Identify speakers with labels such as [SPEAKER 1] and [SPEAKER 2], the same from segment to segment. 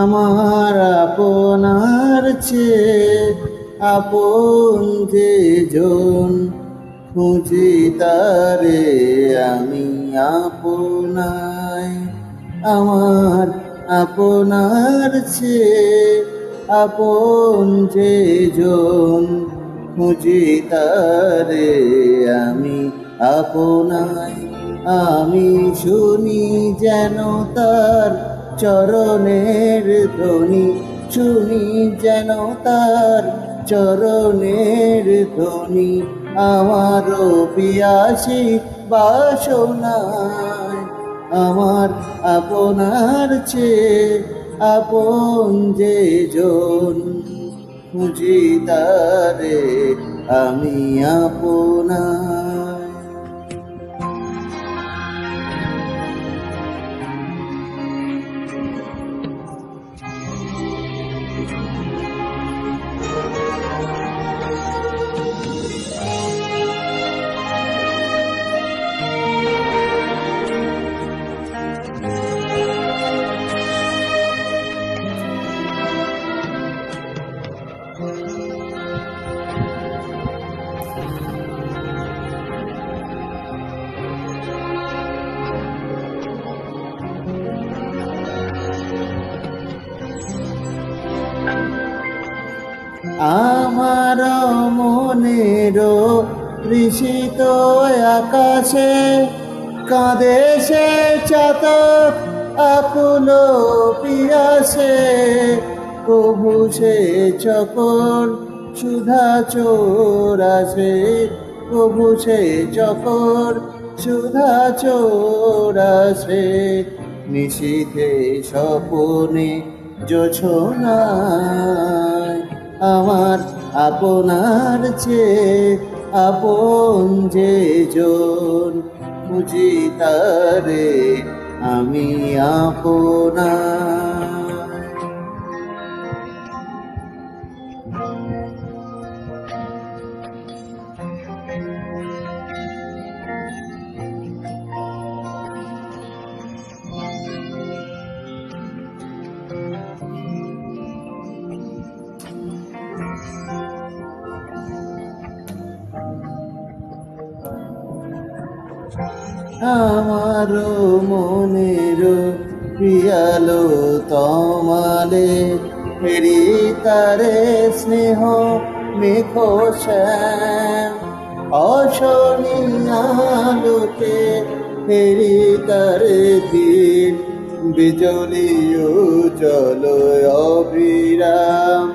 [SPEAKER 1] আমার আপনার চেয়ে আপন যে জন, খুঁজি তারে আমি আপনায়। আমার আপনার চেয়ে আপন যে জন, খুঁজি তারে আমি আপনায়। আমি শুনি যেন তার চরণের ধ্বনি, শুনি যেন তার চরণের ধ্বনি, আমারও পিয়াসী বাসনায়। আমার আপনার চেয়ে আপন যে জন, খুঁজি তারে আমি আপনায়। আমার মনের তৃষিত আকাশে কাঁদে সে চাতক আকুল পিয়াসে। কভু সে চকর সুধা চোর আসে, কভু সে চকর সুধা চোর আসে। নিশীথে স্বপনে জোছনায় আমার আপনার চেয়ে আপন যে জন, খুঁজি তারে আমি আপনায়। আমার মনের পিয়ালো তমালে ফেরি তারে স্নেহ মেঘো শ্যাম। অশনি আলোতে ফেরি তারে দিন, বিজলি উজ্জ্বল অবিরাম।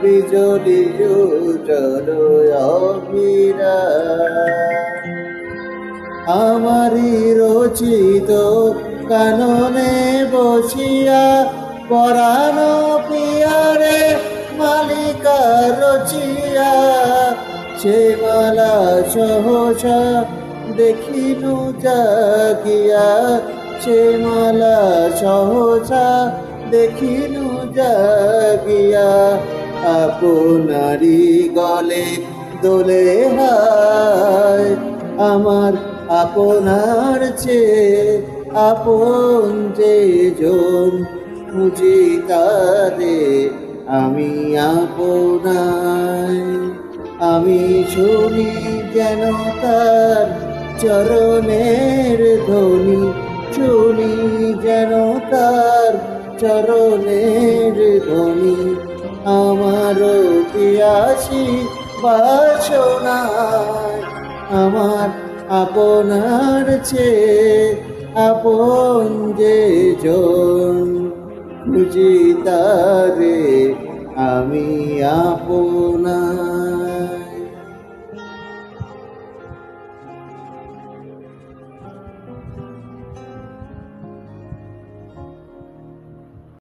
[SPEAKER 1] বিজলি উজ্জ্বল অবিরাম। আমারি রচিত কাননে বসিয়া পরাণ পিয়ারে মালিকা রচিয়া। সে মালা সহসা দেখিনু জাগিয়া, সে মালা সহসা দেখিনু জাগিয়া। আপনারি গলে দোলে হায়, আমার আপনার চেয়ে আপন যে জন, খুঁজি তারে আমি আপনায়। আমি শুনি যেন তার চরণের ধ্বনি, শুনি যেন তার চরণের ধ্বনি, আমারও পিয়াসী বাসনায়। আমার আপনার চেয়ে আপন যে জন, খুঁজি তারে আমি আপনায়।